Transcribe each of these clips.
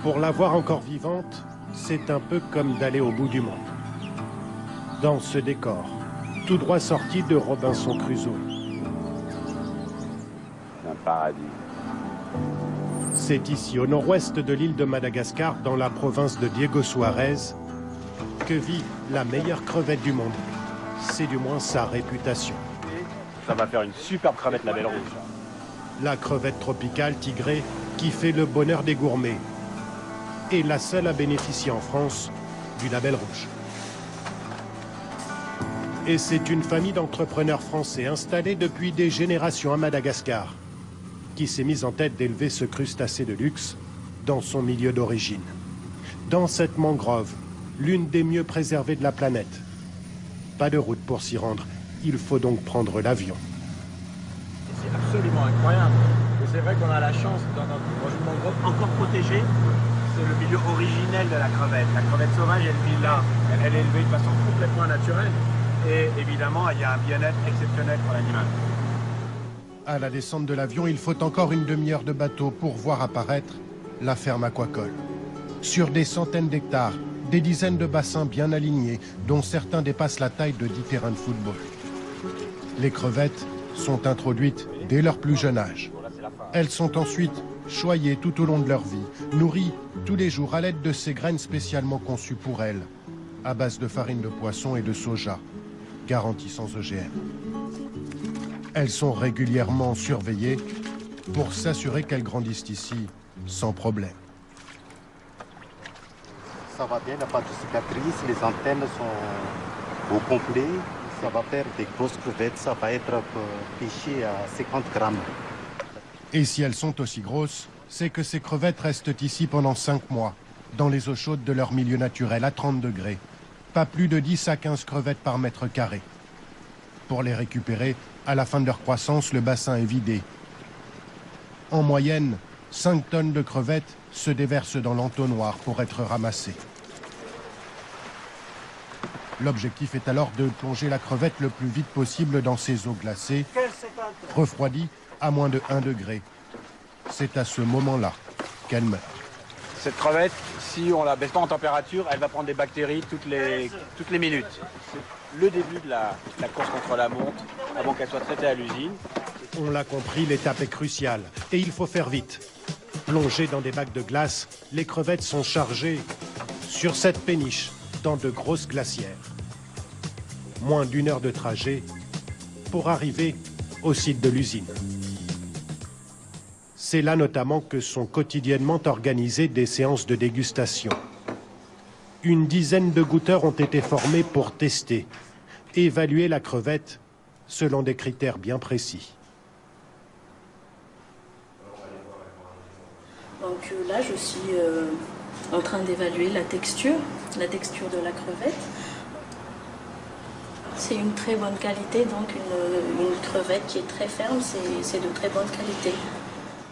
Pour la voir encore vivante, c'est un peu comme d'aller au bout du monde. Dans ce décor, tout droit sorti de Robinson Crusoe. Un paradis. C'est ici, au nord-ouest de l'île de Madagascar, dans la province de Diego Suarez, que vit la meilleure crevette du monde. C'est du moins sa réputation. Ça va faire une superbe crevette label rouge. La crevette tropicale tigrée qui fait le bonheur des gourmets. Et la seule à bénéficier en France du label rouge. Et c'est une famille d'entrepreneurs français installés depuis des générations à Madagascar qui s'est mise en tête d'élever ce crustacé de luxe dans son milieu d'origine. Dans cette mangrove, l'une des mieux préservées de la planète. Pas de route pour s'y rendre, il faut donc prendre l'avion. C'est absolument incroyable. Et c'est vrai qu'on a la chance, dans une mangrove encore protégée, c'est le milieu originel de la crevette. La crevette sauvage, elle vit là. Elle est élevée de façon complètement naturelle. Et évidemment, il y a un bien-être exceptionnel pour l'animal. À la descente de l'avion, il faut encore une demi-heure de bateau pour voir apparaître la ferme aquacole. Sur des centaines d'hectares, des dizaines de bassins bien alignés, dont certains dépassent la taille de 10 terrains de football. Les crevettes sont introduites dès leur plus jeune âge. Elles sont ensuite choyées tout au long de leur vie, nourries tous les jours à l'aide de ces graines spécialement conçues pour elles, à base de farine de poisson et de soja, garantie sans OGM. Elles sont régulièrement surveillées pour s'assurer qu'elles grandissent ici sans problème. Ça va bien, il n'y a pas de cicatrices, les antennes sont au complet. Ça va faire des grosses crevettes, ça va être pêché à 50 grammes. Et si elles sont aussi grosses, c'est que ces crevettes restent ici pendant 5 mois, dans les eaux chaudes de leur milieu naturel à 30 degrés. Pas plus de 10 à 15 crevettes par mètre carré. Pour les récupérer, à la fin de leur croissance, le bassin est vidé. En moyenne, 5 tonnes de crevettes se déversent dans l'entonnoir pour être ramassées. L'objectif est alors de plonger la crevette le plus vite possible dans ces eaux glacées, refroidies à moins de 1 degré. C'est à ce moment-là qu'elle meurt. Cette crevette, si on la baisse pas en température, elle va prendre des bactéries toutes les minutes. C'est le début de la course contre la monte, avant qu'elle soit traitée à l'usine. On l'a compris, l'étape est cruciale et il faut faire vite. Plongées dans des bacs de glace, les crevettes sont chargées sur cette péniche dans de grosses glacières. Moins d'1 heure de trajet pour arriver au site de l'usine. C'est là notamment que sont quotidiennement organisées des séances de dégustation. Une dizaine de goûteurs ont été formés pour tester, évaluer la crevette selon des critères bien précis. Donc là, je suis en train d'évaluer la texture de la crevette. C'est une très bonne qualité, donc une crevette qui est très ferme, c'est de très bonne qualité.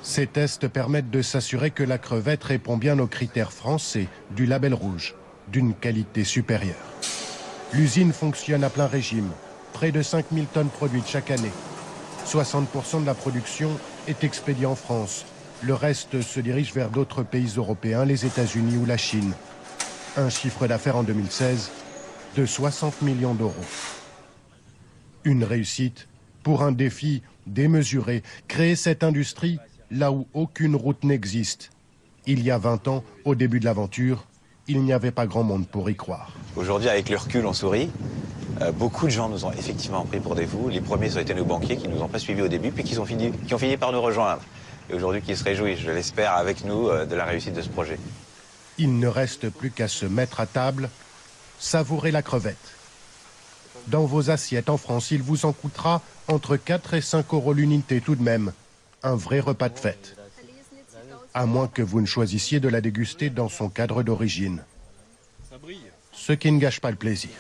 Ces tests permettent de s'assurer que la crevette répond bien aux critères français du label rouge, d'une qualité supérieure. L'usine fonctionne à plein régime, près de 5000 tonnes produites chaque année. 60% de la production est expédiée en France. Le reste se dirige vers d'autres pays européens, les États-Unis ou la Chine. Un chiffre d'affaires en 2016 de 60 millions d'euros. Une réussite pour un défi démesuré, créer cette industrie là où aucune route n'existe. Il y a 20 ans, au début de l'aventure, il n'y avait pas grand monde pour y croire. Aujourd'hui, avec le recul, on sourit. Beaucoup de gens nous ont effectivement pris pour des fous. Les premiers, ça a été nos banquiers qui ne nous ont pas suivis au début, puis qui ont fini par nous rejoindre. Et aujourd'hui, qui se réjouissent, je l'espère, avec nous, de la réussite de ce projet. Il ne reste plus qu'à se mettre à table, savourer la crevette. Dans vos assiettes en France, il vous en coûtera entre 4 et 5 euros l'unité tout de même. Un vrai repas de fête. À moins que vous ne choisissiez de la déguster dans son cadre d'origine. Ce qui ne gâche pas le plaisir.